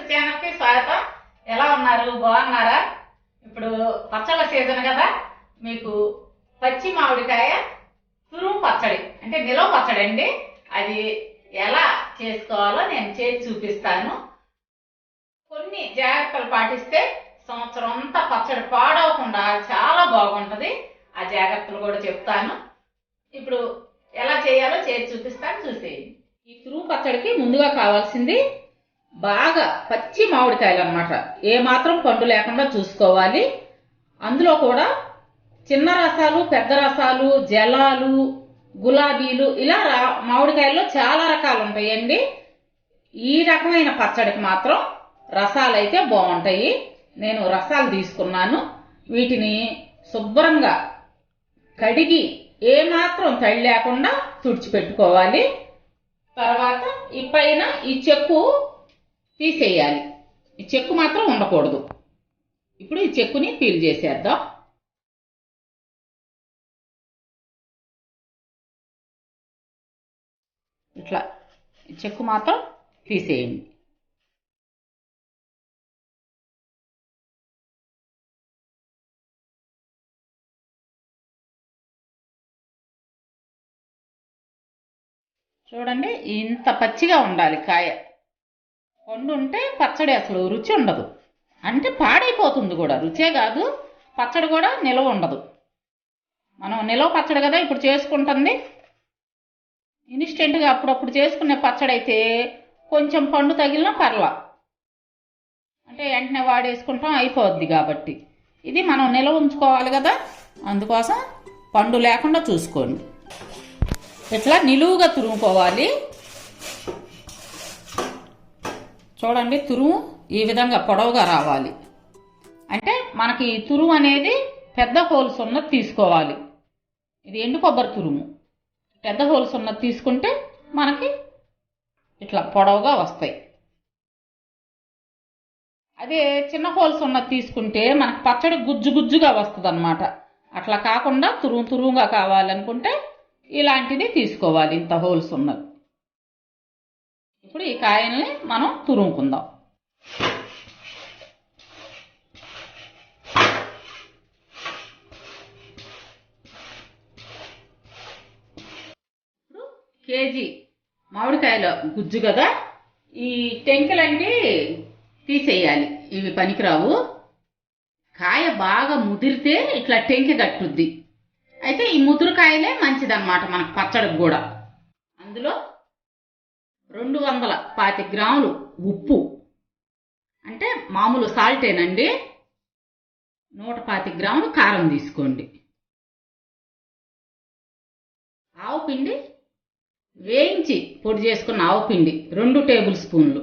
Channel కి స్వాగతం. ఎలా ఉన్నారు? బాగున్నారా? ఇప్పుడు పచ్చళ్ళ సీజన్ కదా, మీకు పచ్చి మామిడికాయ తురుము పచ్చడి అంటే నిలవ పచ్చడి అండి. అది ఎలా చేసుకోవాలో నేను చేసి చూపిస్తాను. కొన్ని జాగ్రత్తలు పాటిస్తే సంవత్సరం అంతా పచ్చడి పాడవకుండా చాలా బాగుంటది. ఆ జాగ్రత్తలు కూడా చెప్తాను. ఇప్పుడు ఎలా చేయాలో చేసి చూపిస్తాను, చూసేయండి. ఈ తురుము పచ్చడికి ముందుగా కావాల్సింది బాగా పచ్చి మామిడికాయలు అన్నమాట. ఏ మాత్రం పండు లేకుండా చూసుకోవాలి. అందులో కూడా చిన్న రసాలు, పెద్ద రసాలు, జలాలు, గులాబీలు ఇలా మామిడికాయల్లో చాలా రకాలు ఉంటాయండి. ఈ రకమైన పచ్చడికి మాత్రం రసాలు అయితే బాగుంటాయి. నేను రసాలు తీసుకున్నాను. వీటిని శుభ్రంగా కడిగి ఏమాత్రం తడి లేకుండా తుడిచిపెట్టుకోవాలి. తర్వాత ఈ పైన ఈ చెక్కు తీసేయాలి. ఈ చెక్కు మాత్రం ఉండకూడదు. ఇప్పుడు ఈ చెక్కుని పీల్ చేసేద్దాం. ఇట్లా ఈ చెక్కు మాత్రం తీసేయండి. చూడండి, ఇంత పచ్చిగా ఉండాలి కాయ. పండు ఉంటే పచ్చడి అసలు రుచి ఉండదు, అంటే పాడైపోతుంది కూడా. రుచే కాదు, పచ్చడి కూడా నిలవ ఉండదు. మనం నిలవ పచ్చడి కదా ఇప్పుడు చేసుకుంటుంది. ఇన్స్టెంట్గా అప్పుడప్పుడు చేసుకునే పచ్చడి అయితే కొంచెం పండు తగిలినా పర్లా, అంటే వెంటనే వాడేసుకుంటాం, అయిపోద్ది. కాబట్టి ఇది మనం నిలవ ఉంచుకోవాలి కదా, అందుకోసం పండు లేకుండా చూసుకోండి. ఇట్లా నిలువుగా తురుముకోవాలి. చూడండి, తురుము ఈ విధంగా పొడవుగా రావాలి. అంటే మనకి ఈ తురుము అనేది పెద్ద హోల్స్ ఉన్నది తీసుకోవాలి. ఇది ఎండు కొబ్బరి తురుము. పెద్ద హోల్స్ ఉన్నది తీసుకుంటే మనకి ఇట్లా పొడవుగా వస్తాయి. అదే చిన్న హోల్స్ ఉన్నది తీసుకుంటే మనకి పచ్చడి గుజ్జు గుజ్జుగా వస్తుంది అన్నమాట. అట్లా కాకుండా తురుముగా కావాలనుకుంటే ఇలాంటిది తీసుకోవాలి, ఇంత హోల్స్ ఉన్నది. ఇప్పుడు ఈ కాయల్ని మనం తురుముకుందాం. ఇప్పుడు కేజీ మామిడికాయల గుజ్జు కదా, ఈ టెంకలంటే తీసేయాలి, ఇవి పనికిరావు. కాయ బాగా ముదిరితే ఇట్లా టెంక కట్టుద్ది. అయితే ఈ ముదురుకాయలే మంచిదన్నమాట మనకు పచ్చడికి కూడా. అందులో 225 గ్రాములు ఉప్పు, అంటే మామూలు సాల్టేనండి. 125 గ్రాములు కారం తీసుకోండి. ఆవు పిండి, వేయించి పొడి చేసుకున్న ఆవు పిండి 2 టేబుల్ స్పూన్లు,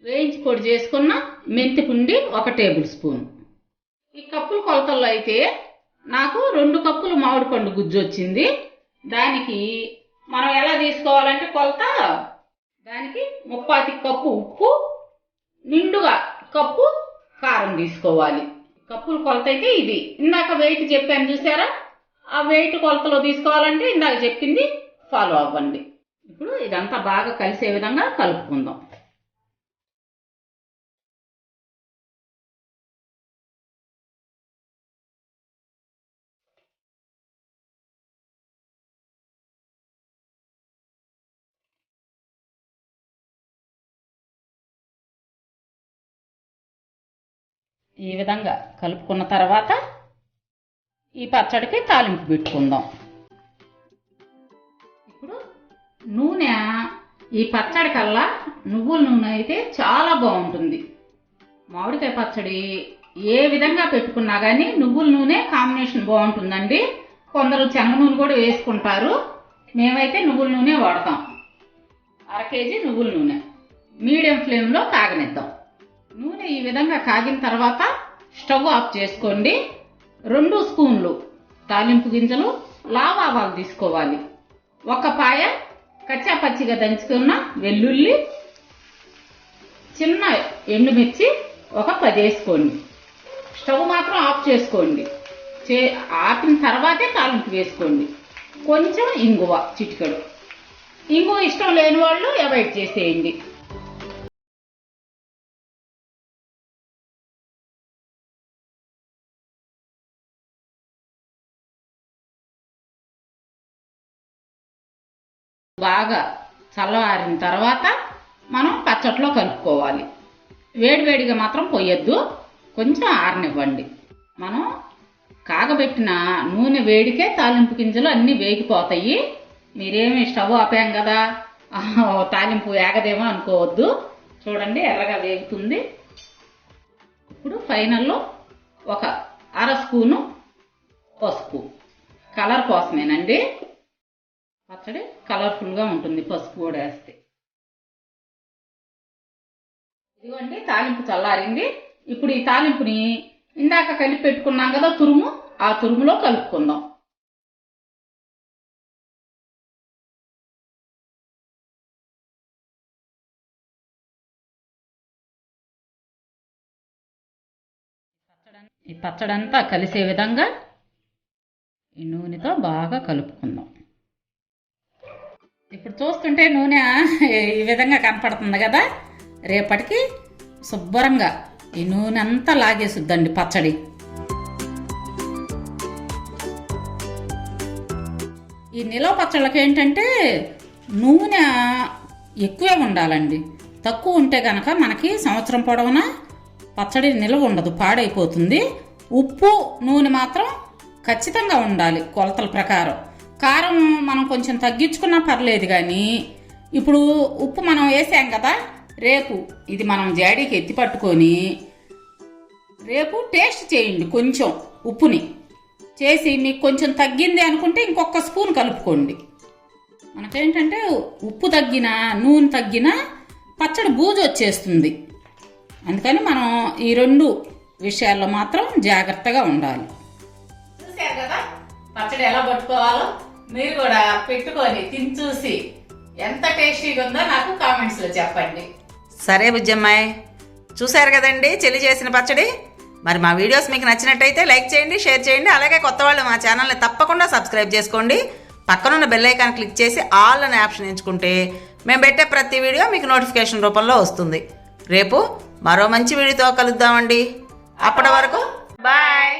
వేయించి పొడి చేసుకున్న మెంతి పిండి 1 టేబుల్ స్పూన్. ఈ కప్పుల కొలతల్లో అయితే నాకు 2 కప్పులు మామిడి పండు గుజ్జు వచ్చింది. దానికి మనం ఎలా తీసుకోవాలంటే కొలత, దానికి 35 కప్పు ఉప్పు, నిండుగా కప్పు కారం తీసుకోవాలి. కప్పుల కొలత అయితే ఇది. ఇందాక వెయిట్ చెప్పాను చూసారా, ఆ వెయిట్ కొలతలో తీసుకోవాలంటే ఇందాక చెప్పింది ఫాలో అవ్వండి. ఇప్పుడు ఇదంతా బాగా కలిసే విధంగా కలుపుకుందాం. ఈ విధంగా కలుపుకున్న తర్వాత ఈ పచ్చడికి తాలింపు పెట్టుకుందాం. ఇప్పుడు నూనె, ఈ పచ్చడి కల్లా నువ్వుల నూనె అయితే చాలా బాగుంటుంది. మామిడికాయ పచ్చడి ఏ విధంగా పెట్టుకున్నా కానీ నువ్వుల నూనె కాంబినేషన్ బాగుంటుందండి. కొందరు శనగ నూనె కూడా వేసుకుంటారు. మేమైతే నువ్వుల నూనె వాడతాం. 1/2 కేజీ నువ్వుల నూనె మీడియం ఫ్లేమ్లో కాగనిద్దాం. నూనె ఈ విధంగా కాగిన తర్వాత స్టవ్ ఆఫ్ చేసుకోండి. 2 స్పూన్లు తాలింపు గింజలు, ఆవాలు తీసుకోవాలి. 1 పాయ కచ్చా పచ్చిగా దంచుకున్న వెల్లుల్లి, చిన్న ఎండుమిర్చి 10 వేసుకోండి. స్టవ్ మాత్రం ఆఫ్ చేసుకోండి. ఆపిన తర్వాతే తాలింపు వేసుకోండి. కొంచెం ఇంగువ చిటికెడు. ఇంగువ ఇష్టం లేని వాళ్ళు అవాయిడ్ చేసేయండి. బాగా చల్లవారిన తర్వాత మనం పచ్చట్లో కలుపుకోవాలి. వేడివేడిగా మాత్రం పోయొద్దు, కొంచెం ఆరనివ్వండి. మనం కాగబెట్టిన నూనె వేడికే తాలింపు గింజలు అన్నీ వేగిపోతాయి. మీరేమి స్టవ్ ఆపాం కదా తాలింపు వేగదేమో అనుకోవద్దు. చూడండి ఎర్రగా వేగుతుంది. ఇప్పుడు ఫైనల్లో ఒక అర స్పూను పసుపు, కలర్ కోసమేనండి. పచ్చడి కలర్ఫుల్గా ఉంటుంది పసుపు కూడా వేస్తే. ఇదిగోండి తాలింపు చల్లారింది. ఇప్పుడు ఈ తాలింపుని ఇందాక కలిపి పెట్టుకున్నాం కదా తురుము, ఆ తురుములో కలుపుకుందాం. ఈ పచ్చడంతా కలిసే విధంగా ఈ నూనెతో బాగా కలుపుకుందాం. ఇప్పుడు చూస్తుంటే నూనె ఈ విధంగా కనపడుతుంది కదా. రేపటికి శుభ్రంగా ఈ నూనె అంతా లాగేసుద్దండి పచ్చడి. ఈ నిలవ పచ్చళ్ళకి ఏంటంటే నూనె ఎక్కువే ఉండాలండి. తక్కువ ఉంటే కనుక మనకి సంవత్సరం పొడవునా పచ్చడి నిల్వ ఉండదు, పాడైపోతుంది. ఉప్పు నూనె మాత్రం ఖచ్చితంగా ఉండాలి కొలతల ప్రకారం. కారం మనం కొంచెం తగ్గించుకున్నా పర్లేదు, కానీ ఇప్పుడు ఉప్పు మనం వేసాం కదా, రేపు ఇది మనం జాడీకి ఎత్తి పట్టుకొని రేపు టేస్ట్ చేయండి. కొంచెం ఉప్పుని చేసి మీకు కొంచెం తగ్గింది అనుకుంటే ఇంకొక స్పూన్ కలుపుకోండి. మనకేంటంటే ఉప్పు తగ్గినా నూనె తగ్గినా పచ్చడి బూజు వచ్చేస్తుంది. అందుకని మనం ఈ రెండు విషయాల్లో మాత్రం జాగ్రత్తగా ఉండాలి. చూశారు కదా పచ్చడి ఎలా పట్టుకోవాలో. మీరు కూడా పెట్టుకొని తిని చూసి ఎంత టేస్టీగా ఉందో నాకు కామెంట్స్లో చెప్పండి. సరే బుజ్జమ్మాయి, చూశారు కదండి చెల్లి చేసిన పచ్చడి. మరి మా వీడియోస్ మీకు నచ్చినట్టయితే లైక్ చేయండి, షేర్ చేయండి. అలాగే కొత్త వాళ్ళు మా ఛానల్ని తప్పకుండా సబ్స్క్రైబ్ చేసుకోండి. పక్కనున్న బెల్ ఐకాన్ క్లిక్ చేసి ఆల్ అనే ఆప్షన్ ఎంచుకుంటే మేము పెట్టే ప్రతి వీడియో మీకు నోటిఫికేషన్ రూపంలో వస్తుంది. రేపు మరో మంచి వీడియోతో కలుద్దామండి. అప్పటి వరకు బాయ్.